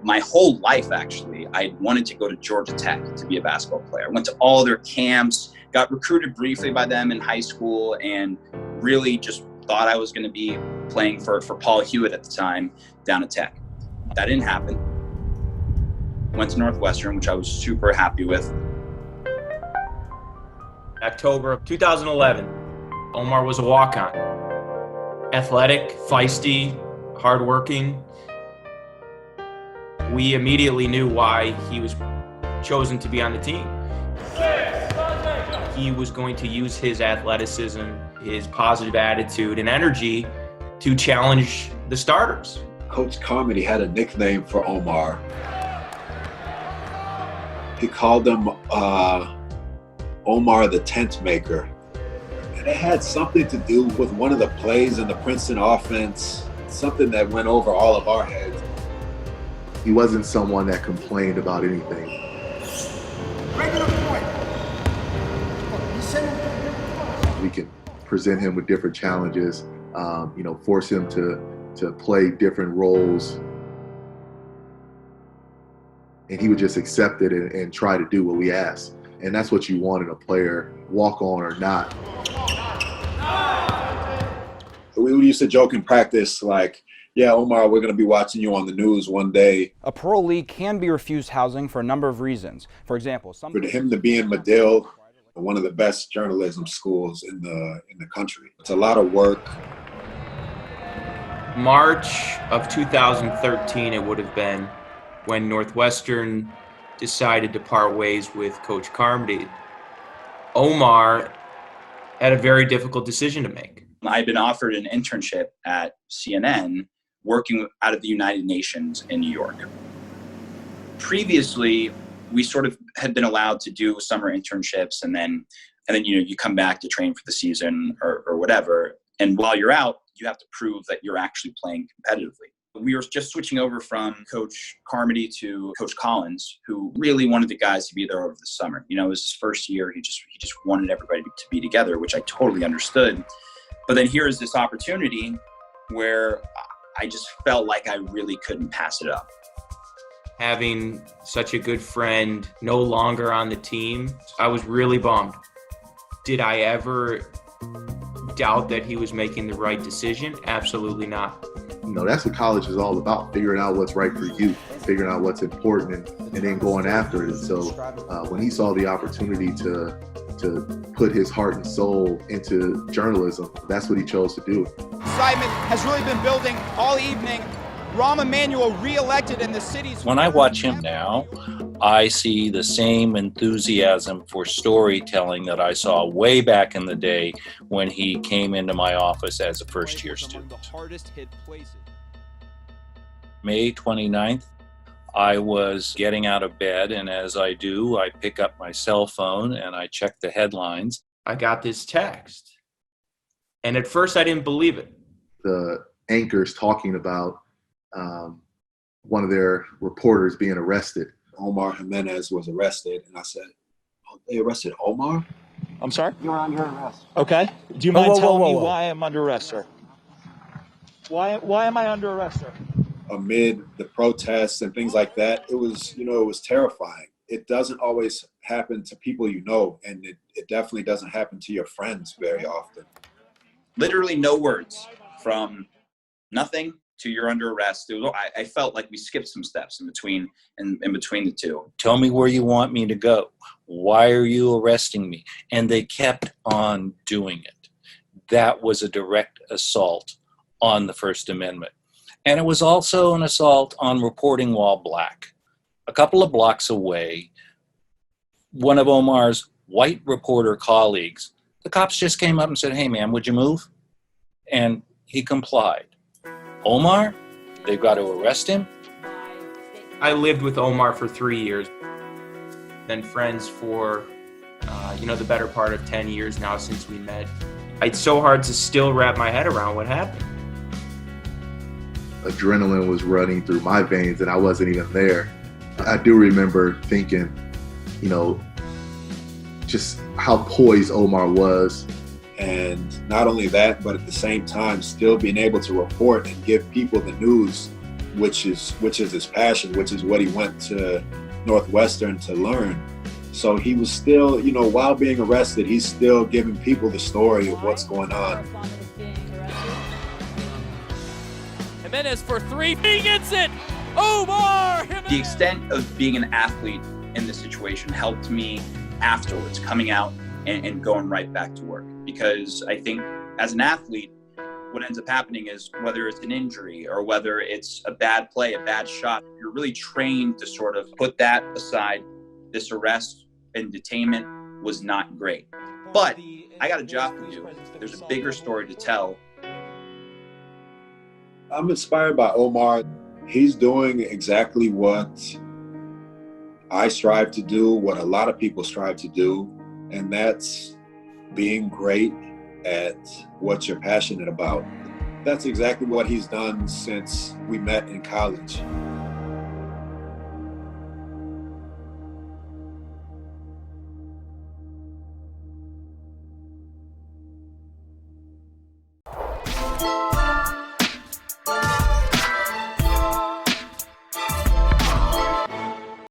My whole life, actually, I wanted to go to Georgia Tech to be a basketball player. I went to all their camps, got recruited briefly by them in high school, and really just thought I was going to be playing for Paul Hewitt at the time down at Tech. That didn't happen. Went to Northwestern, which I was super happy with. October of 2011, Omar was a walk-on. Athletic, feisty, hardworking. We immediately knew why he was chosen to be on the team. He was going to use his athleticism, his positive attitude and energy to challenge the starters. Coach Carmody had a nickname for Omar. He called him Omar the Tent Maker. And it had something to do with one of the plays in the Princeton offense, something that went over all of our heads. He wasn't someone that complained about anything. Regular point. We can present him with different challenges, force him to play different roles. And he would just accept it and try to do what we ask. And that's what you want in a player, walk on or not. We used to joke in practice like, yeah, Omar, we're going to be watching you on the news one day. A parolee can be refused housing for a number of reasons. For example, for him to be in Medill, one of the best journalism schools in the country. It's a lot of work. March of 2013, it would have been, when Northwestern decided to part ways with Coach Carmody. Omar had a very difficult decision to make. I had been offered an internship at CNN working out of the United Nations in New York. Previously, we sort of had been allowed to do summer internships and then you come back to train for the season or whatever. And while you're out, you have to prove that you're actually playing competitively. We were just switching over from Coach Carmody to Coach Collins, who really wanted the guys to be there over the summer. It was his first year. He just wanted everybody to be together, which I totally understood. But then here is this opportunity where I just felt like I really couldn't pass it up. Having such a good friend no longer on the team, I was really bummed. Did I ever doubt that he was making the right decision? Absolutely not. That's what college is all about, figuring out what's right for you, figuring out what's important, and then going after it. So when he saw the opportunity to put his heart and soul into journalism, that's what he chose to do. Excitement has really been building all evening. Rahm Emanuel re-elected in the city's... When I watch him now, I see the same enthusiasm for storytelling that I saw way back in the day when he came into my office as a first-year student. May 29th, I was getting out of bed, and as I do, I pick up my cell phone and I check the headlines. I got this text, and at first I didn't believe it. The anchors talking about one of their reporters being arrested. Omar Jimenez was arrested, and I said, "Oh, they arrested Omar?" I'm sorry? You're under arrest. Okay. Do you mind telling me why I'm under arrest, sir? Why am I under arrest, sir? Amid the protests and things like that, it was terrifying. It doesn't always happen to people and it definitely doesn't happen to your friends very often. Literally no words from nothing to you're under arrest. I felt like we skipped some steps in between the two. Tell me where you want me to go. Why are you arresting me? And they kept on doing it. That was a direct assault on the First Amendment. And it was also an assault on reporting while black. A couple of blocks away, one of Omar's white reporter colleagues, the cops just came up and said, "Hey, man, would you move?" And he complied. Omar, they've got to arrest him. I lived with Omar for 3 years, been friends for, the better part of 10 years now since we met. It's so hard to still wrap my head around what happened. Adrenaline was running through my veins and I wasn't even there. I do remember thinking, just how poised Omar was. And not only that, but at the same time, still being able to report and give people the news which is his passion, which is what he went to Northwestern to learn. So he was still, you know, while being arrested, he's still giving people the story of what's going on. Jimenez for three, he gets it! Omar Jimenez! The extent of being an athlete in this situation helped me afterwards, coming out and going right back to work. Because I think as an athlete, what ends up happening is whether it's an injury or whether it's a bad play, a bad shot, you're really trained to sort of put that aside. This arrest and detainment was not great. But I got a job to do. There's a bigger story to tell. I'm inspired by Omar. He's doing exactly what I strive to do, what a lot of people strive to do, and that's being great at what you're passionate about. That's exactly what he's done since we met in college.